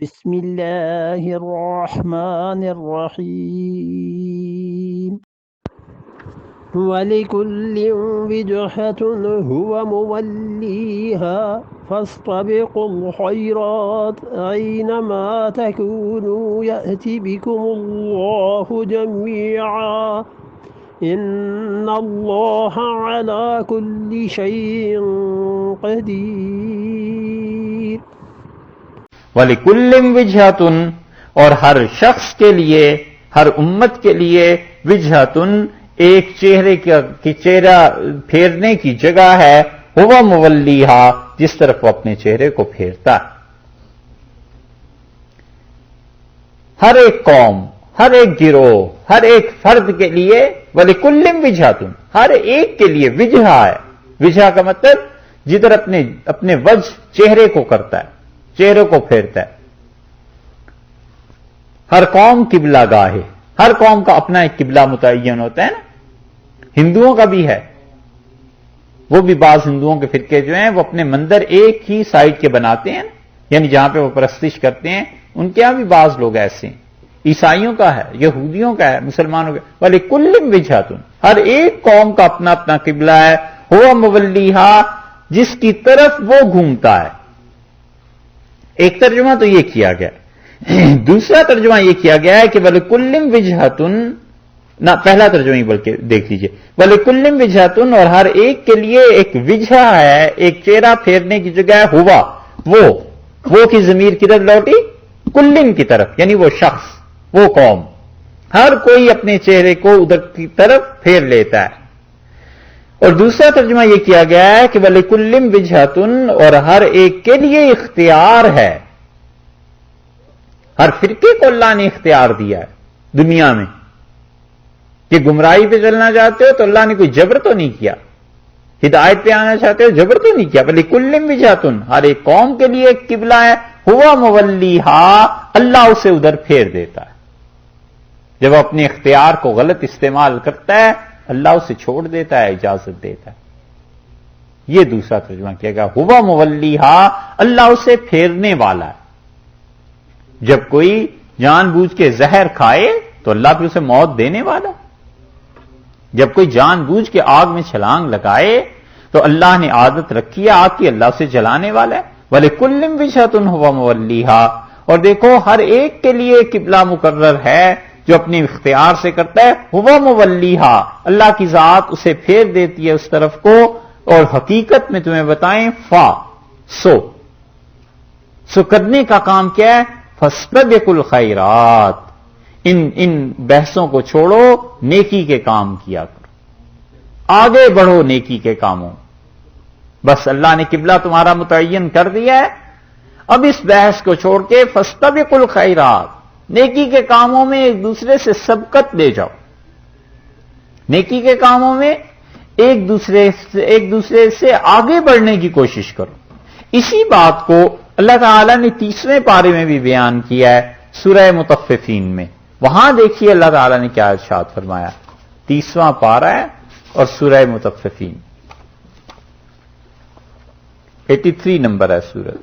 بسم الله الرحمن الرحيم ولكل وجهة هو موليها فاستبقوا الخيرات أينما تكونوا يأتي بكم الله جميعا إن الله على كل شيء قدير وَلِكُلٍّ وِجْهَةٌ اور ہر شخص کے لیے، ہر امت کے لیے وجہتن ایک چہرے کی چہرہ پھیرنے کی جگہ ہے، هو مولیہا جس طرف وہ اپنے چہرے کو پھیرتا ہے۔ ہر ایک قوم، ہر ایک گروہ، ہر ایک فرد کے لیے وَلِكُلٍّ وِجْهَةٌ ہر ایک کے لیے وجہ ہے۔ وجہ کا مطلب جدھر اپنے وجہ چہرے کو کرتا ہے، چہرے کو پھیرتا ہے۔ ہر قوم قبلہ گاہ ہے، ہر قوم کا اپنا ایک قبلہ متعین ہوتا ہے نا۔ ہندوؤں کا بھی ہے، وہ بھی بعض ہندوؤں کے فرقے جو ہیں وہ اپنے مندر ایک ہی سائڈ کے بناتے ہیں، یعنی جہاں پہ وہ پرستش کرتے ہیں ان کے یہاں بھی بعض لوگ ایسے ہیں۔ عیسائیوں کا ہے، یہودیوں کا ہے، مسلمانوں کا، وَلِكُلٍّ وِجْهَةٌ ہر ایک قوم کا اپنا اپنا قبلہ ہے، هو مولیہا جس کی طرف وہ گھومتا ہے۔ ایک ترجمہ تو یہ کیا گیا، دوسرا ترجمہ یہ کیا گیا ہے کہ وَلِكُلٍّ وِجْهَةٌ نہ پہلا ترجمہ ہی بلکہ دیکھ لیجئے، وَلِكُلٍّ وِجْهَةٌ اور ہر ایک کے لیے ایک وجہ ہے، ایک چہرہ پھیرنے کی جگہ ہے، ہوا وہ کی ضمیر کدھر لوٹی؟ کلن کی طرف، یعنی وہ شخص، وہ قوم، ہر کوئی اپنے چہرے کو ادھر کی طرف پھیر لیتا ہے۔ اور دوسرا ترجمہ یہ کیا گیا ہے کہ وَلِكُلٍّ وِجْهَةٌ اور ہر ایک کے لیے اختیار ہے، ہر فرقے کو اللہ نے اختیار دیا ہے دنیا میں کہ گمراہی پہ چلنا چاہتے ہو تو اللہ نے کوئی جبر تو نہیں کیا، ہدایت پہ آنا چاہتے ہو جبر تو نہیں کیا۔ وَلِكُلٍّ وِجْهَةٌ ہر ایک قوم کے لیے ایک قبلہ ہے، هو مولیہا اللہ اسے ادھر پھیر دیتا ہے۔ جب وہ اپنے اختیار کو غلط استعمال کرتا ہے اللہ اسے چھوڑ دیتا ہے، اجازت دیتا ہے۔ یہ دوسرا ترجمہ کیا گیا، هو مولیہا اللہ اسے پھیرنے والا ہے۔ جب کوئی جان بوجھ کے زہر کھائے تو اللہ پھر اسے موت دینے والا ہے، جب کوئی جان بوجھ کے آگ میں چھلانگ لگائے تو اللہ نے عادت رکھی ہے آگ کی، اللہ اسے جلانے والا ہے۔ وَلِكُلٍّ وِجْهَةٌ هُوَ مُوَلِّيهَا اور دیکھو ہر ایک کے لیے قبلہ مقرر ہے جو اپنے اختیار سے کرتا ہے، هُوَ مُوَلِّيهَا اللہ کی ذات اسے پھیر دیتی ہے اس طرف کو۔ اور حقیقت میں تمہیں بتائیں سو کرنے کا کام کیا ہے؟ فَاسْتَبِقُوا الْخَيْرَاتِ ان بحثوں کو چھوڑو، نیکی کے کام کیا کرو، آگے بڑھو نیکی کے کاموں۔ بس اللہ نے قبلہ تمہارا متعین کر دیا ہے، اب اس بحث کو چھوڑ کے فَاسْتَبِقُوا الْخَيْرَاتِ نیکی کے کاموں میں ایک دوسرے سے سبقت لے جاؤ، نیکی کے کاموں میں ایک دوسرے سے آگے بڑھنے کی کوشش کرو۔ اسی بات کو اللہ تعالیٰ نے 30ویں پارے میں بھی بیان کیا ہے سورہ مطففین میں۔ وہاں دیکھیے اللہ تعالیٰ نے کیا ارشاد فرمایا، 30واں پارہ ہے اور سورہ مطففین 83 نمبر ہے سورہ۔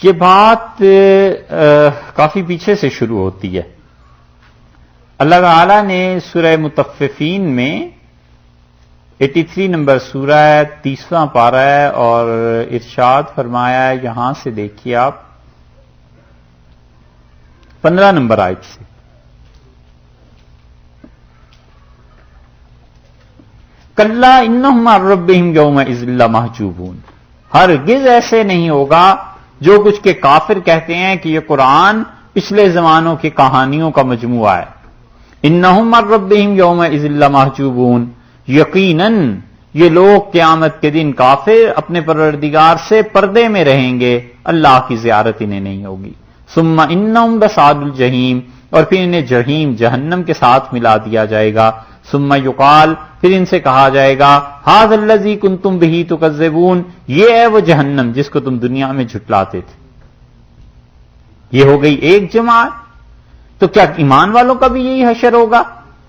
یہ بات کافی پیچھے سے شروع ہوتی ہے۔ اللہ تعالیٰ نے سورہ مطففین میں 83 نمبر سورہ ہے، 30واں پارہ ہے، اور ارشاد فرمایا ہے، یہاں سے دیکھیے آپ 15 نمبر آیت سے، کَلَّا إِنَّهُمْ عَنْ رَبِّهِمْ يَوْمَئِذٍ لَمَحْجُوبُونَ ہرگز ایسے نہیں ہوگا جو کچھ کے کافر کہتے ہیں کہ یہ قرآن پچھلے زمانوں کی کہانیوں کا مجموعہ ہے۔ انہم عن ربہم یومئذ لمحجوبون یقیناً یہ لوگ قیامت کے دن کافر اپنے پروردگار سے پردے میں رہیں گے، اللہ کی زیارت انہیں نہیں ہوگی۔ ثم انہم بصاد الجحیم اور پھر انہیں جہیم جہنم کے ساتھ ملا دیا جائے گا۔ ثم یقال پھر ان سے کہا جائے گا ھذا الذی کنتم بہ تکذبون یہ ہے وہ جہنم جس کو تم دنیا میں جھٹلاتے تھے۔ یہ ہو گئی ایک جماعت. تو کیا ایمان والوں کا بھی یہی حشر ہوگا؟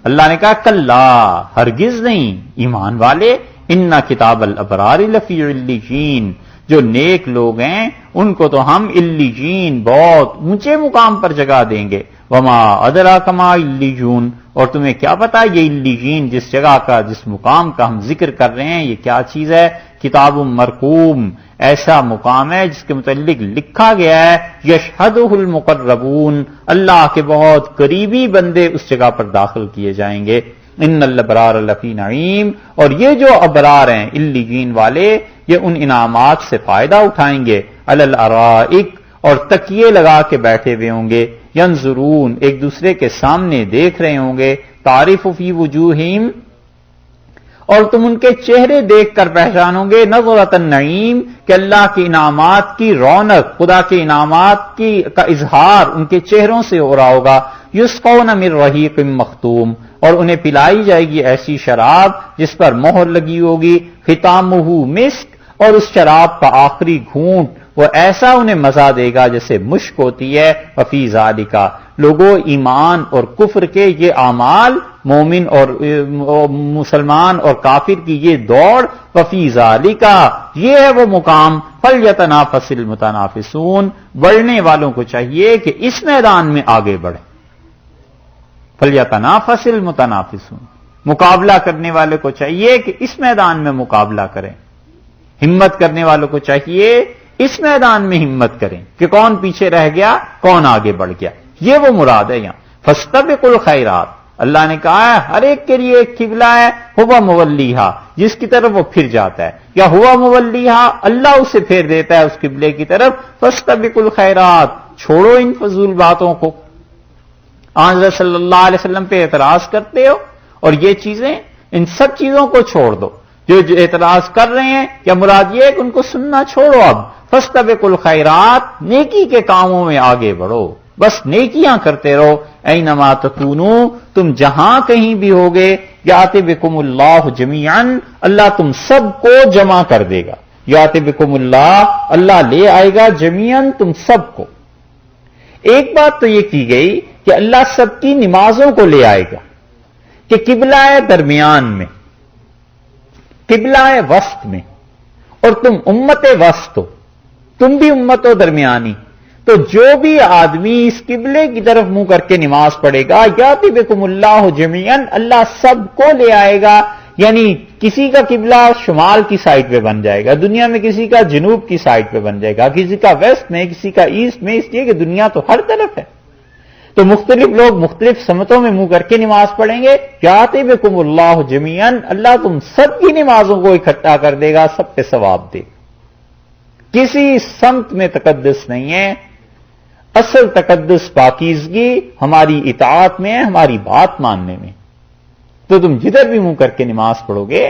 اللہ نے کہا کلا، ہرگز نہیں. ایمان والے ان کتاب الابرار لفی علیین، جو نیک لوگ ہیں ان کو تو ہم علیین بہت اونچے مقام پر جگہ دیں گے. وما ادراک ما علیون، اور تمہیں کیا پتا یہ علیین جس جگہ کا، جس مقام کا ہم ذکر کر رہے ہیں، یہ کیا چیز ہے؟ کتاب مرقوم، ایسا مقام ہے جس کے متعلق لکھا گیا ہے یشہدہ المقربون، اللہ کے بہت قریبی بندے اس جگہ پر داخل کیے جائیں گے. ان الابرار لفی نعیم، اور یہ جو ابرار ہیں علیین والے، یہ ان انعامات سے فائدہ اٹھائیں گے. علی الارائک، اور تکیے لگا کے بیٹھے ہوئے ہوں گے. ینظرون، ایک دوسرے کے سامنے دیکھ رہے ہوں گے. تعرف فی وجوہہم، اور تم ان کے چہرے دیکھ کر پہچانو گے. نظرۃ النعیم، کہ اللہ کے انعامات کی رونق، خدا کے انعامات کی کا اظہار ان کے چہروں سے ہو رہا ہوگا. یسقون من رحیق مختوم، اور انہیں پلائی جائے گی ایسی شراب جس پر مہر لگی ہوگی. ختامہ مسک، اور اس شراب کا آخری گھونٹ وہ ایسا انہیں مزہ دے گا جیسے مشک ہوتی ہے. وفی ذالک، لوگوں ایمان اور کفر کے یہ اعمال، مومن اور مسلمان اور کافر کی یہ دوڑ، وفی ذالک، یہ ہے وہ مقام. فلیتنافس المتنافسون، بڑھنے والوں کو چاہیے کہ اس میدان میں آگے بڑھیں. فلیتنافس المتنافسون، مقابلہ کرنے والے کو چاہیے کہ اس میدان میں مقابلہ کریں. ہمت کرنے والوں کو چاہیے اس میدان میں ہمت کریں کہ کون پیچھے رہ گیا، کون آگے بڑھ گیا. یہ وہ مراد ہے یہاں. فاستبقوا الخیرات، اللہ نے کہا ہے ہر ایک کے لیے ایک قبلہ ہے. ہوا مولیہا، جس کی طرف وہ پھر جاتا ہے، یا ہوا مولیہا، اللہ اسے پھیر دیتا ہے اس قبلے کی طرف. فاستبقوا الخیرات، چھوڑو ان فضول باتوں کو. آن صلی اللہ علیہ وسلم پہ اعتراض کرتے ہو، اور یہ چیزیں، ان سب چیزوں کو چھوڑ دو. جو اعتراض کر رہے ہیں، یا مراد یہ ہے کہ ان کو سننا چھوڑو. اب فاستبقوا الخیرات، نیکی کے کاموں میں آگے بڑھو، بس نیکیاں کرتے رہو. اینما تکونو، تم جہاں کہیں بھی ہوگے، یاتی بکم اللہ جمیعا، اللہ تم سب کو جمع کر دے گا. یاتی بکم اللہ، اللہ لے آئے گا جمیعا تم سب کو. ایک بات تو یہ کی گئی کہ اللہ سب کی نمازوں کو لے آئے گا، کہ قبلہ ہے درمیان میں، قبلہ ہے وسط میں، اور تم امت وسط ہو، تم بھی امت ہو درمیانی. تو جو بھی آدمی اس قبلے کی طرف منہ کر کے نماز پڑھے گا، یاتی بکم اللہ جمیعاً، اللہ سب کو لے آئے گا. یعنی کسی کا قبلہ شمال کی سائڈ پہ بن جائے گا دنیا میں، کسی کا جنوب کی سائڈ پہ بن جائے گا، کسی کا ویسٹ میں، کسی کا ایسٹ میں، اس لیے کہ دنیا تو ہر طرف ہے. تو مختلف لوگ مختلف سمتوں میں منہ کر کے نماز پڑھیں گے. یاتی بکم اللہ جمیعاً، اللہ تم سب کی نمازوں کو اکٹھا کر دے گا، سب پہ ثواب دے. کسی سمت میں تقدس نہیں ہے. اصل تقدس پاکیزگی ہماری اطاعت میں ہے، ہماری بات ماننے میں. تو تم جدھر بھی منہ کر کے نماز پڑھو گے،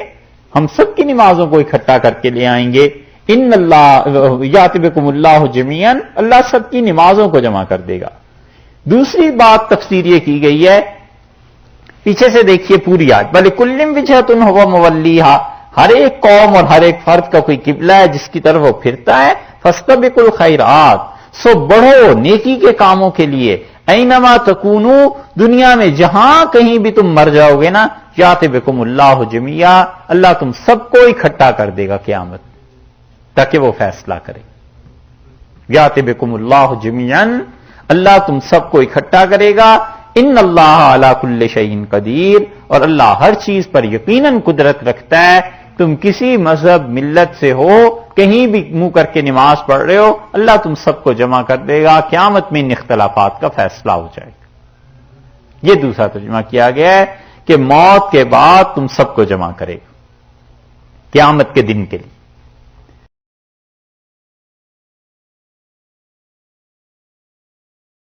ہم سب کی نمازوں کو اکٹھا کر کے لے آئیں گے. ان اللہ یاتی بکم اللہ جمیعاً، اللہ سب کی نمازوں کو جمع کر دے گا. دوسری بات تفسیر یہ کی گئی ہے، پیچھے سے دیکھیے پوری آیت. وَلِكُلٍّ وِجْهَةٌ هُوَ مُوَلِّيهَا، ہر ایک قوم اور ہر ایک فرد کا کوئی قبلہ ہے جس کی طرف وہ پھرتا ہے. فَاسْتَبِقُوا الْخَيْرَاتِ، سو بڑھو نیکی کے کاموں کے لیے. اینما تکونو، دنیا میں جہاں کہیں بھی تم مر جاؤ گے نا، یاتی بکم اللہ جمیعا، اللہ تم سب کو اکٹھا کر دے گا قیامت تاکہ وہ فیصلہ کرے. یاتی بکم اللہ جمیعا، اللہ تم سب کو اکٹھا کرے گا. ان اللہ علی کل شیء قدیر، اور اللہ ہر چیز پر یقیناً قدرت رکھتا ہے. تم کسی مذہب ملت سے ہو، کہیں بھی منہ کر کے نماز پڑھ رہے ہو، اللہ تم سب کو جمع کر دے گا. قیامت میں ان اختلافات کا فیصلہ ہو جائے گا. یہ دوسرا ترجمہ کیا گیا ہے کہ موت کے بعد تم سب کو جمع کرے گا قیامت کے دن کے لیے.